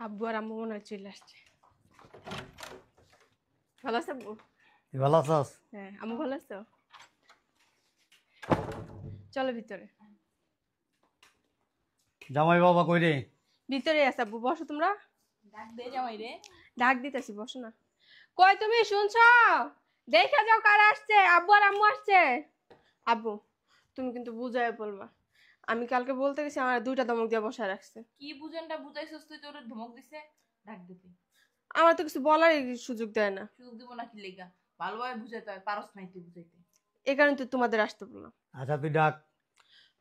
আব্বু আর আম্মু মনে হয় চলে আসছে। ভালো আছে আব্বু? তুই ভালো আছস? হ্যাঁ, আম্মু ভালো আছো? চলো ভিতরে। জামাই বাবা কই রে? ভিতরে আছে আব্বু, বসো তোমরা। ডাক দে জামাই রে। ডাক দিতেছি, বসো না। কই তুমি শুনছো? দেখা যাও কারা আসছে। আব্বু আর আম্মু আসছে। আব্বু, তুমি কিন্তু বুঝায় বলবা। আমি কালকে বলতে গেছি, আমার 2টা ধমক দিয়ে বসায় রাখছে। কি বুঝানটা বুঝাইছস তুই? তোর ধমক দিছে? ডাক দে তুই। আমার তো কিছু বলার সুযোগ দেয় না। সুযোগ দিব না কি লেগা? ভালোভাবে বুঝাইতে হয়, পারস নাই তুই বুঝাইতে। এই কারণে তো তোমাদের আসতে বললাম। আচ্ছা তুই ডাক।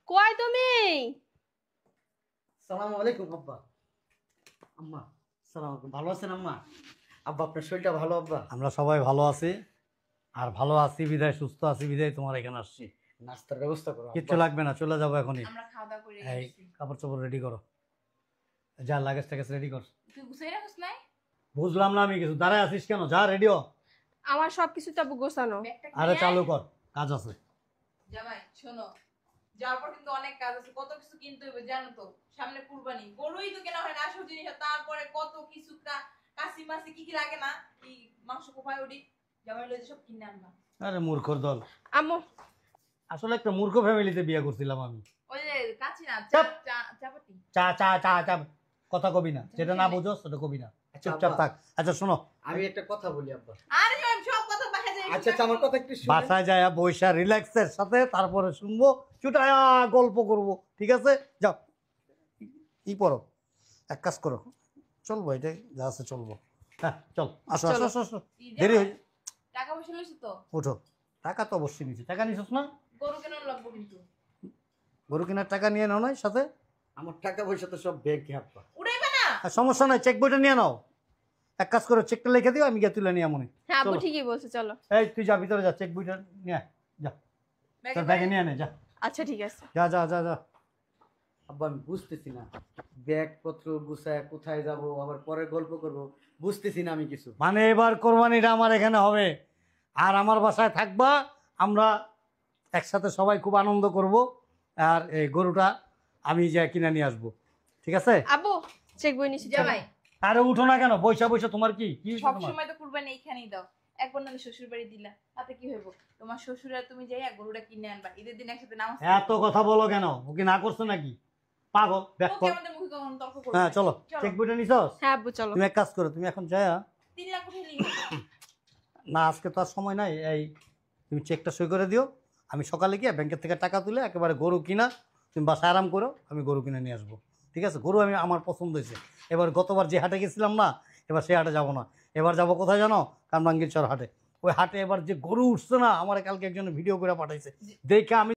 কই তুমি? সালামু আলাইকুম আব্বা। আম্মা সালাম আলাইকুম। ভালো আছেন আম্মা? আব্বা আপনার শরীরটা ভালো আব্বা? আমরা সবাই ভালো আছি, আর ভালো আছি বিদায়, সুস্থ আছি বিদায় তোমার এখানে আসছি। নাস্তার ব্যবস্থা করো আব্বা। কিচ্ছু লাগবে না, চলে যাবো এখনই। আমরা খাওয়া দাওয়া করে এই আসছি। কাপড় চোপড় রেডি করো, যা লাগেজ টাগেজ রেডি কর। তুই গুছাই রাখছ নাই? বুঝলাম না আমি কিছু, দাঁড়ায় আছিস কেন? যা রেডি হ। আমার সবকিছু তো আব্বু গোছানো। ব্যাগটা আরে নিয়ে চালু আয়। কর, কাজ আছে। জামাই শোনো, যাওয়ার পর কিন্তু অনেক কাজ আছে, কত কিছু কিনতে হবে জানো তো। সামনে কুরবানি, গরুই তো কেনা হয় না, আসল জিনিস। তারপরে কত কিছু কাশি মাসি কি কি লাগে না, এই মাংস কোপায় ওডি। জামাই লইতে সব কিনে আনবা। আরে মূর্খর দল, আম্মু, আসলে একটা মূর্খ ফ্যামিলিতে বিয়ে করছিলাম আমি। ওই যে কাছি না, চাপ। চাপাতি। চা চা চা চা কথা কবি না, যেটা না বুঝো সেটা কবি না, চুপচাপ থাক। আচ্ছা শোনো, আমি একটা কথা বলি আব্বা। আরে জামাই সব কথা বাসা যায়। আচ্ছা আচ্ছা আমার কথা একটু শুনুন। বাসায় যায় বৈশা রিল্যাক্সের সাথে তারপরে শুনবো, চুটায়া গল্প করব, ঠিক আছে? যাও ই পড়ো, এক কাজ করো, চলবো, এটাই যা আছে চলবো। হ্যাঁ চল, আসো আসো আসো আসো, দেরি হয়ে টাকা পয়সা লইছো তো? ওঠো। টাকা তো অবশ্যই নিচ্ছি, টাকা নিছিস না? গরু কেন লাগবো কিন্তু? গরু কেনার টাকা নিয়ে নাও নাই সাথে? আমার টাকা পয়সা তো সব ব্যাংকে আব্বা। উড়াইবা না? আর সমস্যা নাই, চেক বইটা নিয়ে নাও। এক কাজ করো, চেকটা লিখে দিও, আমি গিয়ে তুলে নিয়ে মনে। হ্যাঁ আব্বু চলো। ঠিকই বলছো, চলো। এই তুই যা ভিতরে যা, চেক বইটা নিয়ে আয়, যা তোর ব্যাগে নিয়ে নে, যা আচ্ছা ঠিক আছে। যা যা যা যা। আব্বা আমি বুঝতেছি না, ব্যাগপত্র গুছায় কোথায় যাব, আবার পরে গল্প করব, বুঝতেছি না আমি কিছু। মানে এবার কোরবানিটা আমার এখানে হবে, আর আমার বাসায় থাকবা, আমরা একসাথে সবাই খুব আনন্দ করব, আর এই গরুটা আমি যা কিনে নিয়ে আসবো, ঠিক আছে? আব্বু, চেক বই নিছি। জামাই আরে উঠো না কেন, বৈশা বৈশা তোমার কি কি হইছে সব তোমার? সময় তো কুরবানি এইখানেই দাও, একবার না শ্বশুর বাড়ি দিলা, তাতে কি হইব? তোমার শ্বশুরা তুমি যাই গরুটা কিনে আনবা, ঈদের দিন একসাথে নামাজ এত কথা বলো কেন? ও কি না করছো নাকি? পাগল ব্যাক ওকে কর। আমাদের মুখে কখনো তর্ক করবে হ্যাঁ না। চলো, চেক বইটা নিছস? হ্যাঁ আব্বু চলো। তুমি এক কাজ করো, তুমি এখন যায় 3 লাখ উঠাইলি। না, আজকে তো আর সময় নাই, এই তুমি চেকটা সই করে দিও, আমি সকালে গিয়ে ব্যাংকের থেকে টাকা তুলে একেবারে গরু কিনা, তুমি বাসায় আরাম করো, আমি গরু কিনে নিয়ে আসবো, ঠিক আছে? গরু আমি আমার পছন্দ হয়েছে। এবার গতবার যে হাটে গেছিলাম না, এবার সেই হাটে যাবো না, এবার যাবো কোথায় জানো? কামরাঙ্গীরচর হাটে। ওই হাটে এবার যে গরু উঠছে না, আমার কালকে একজন ভিডিও করে পাঠাইছে, দেখে আমি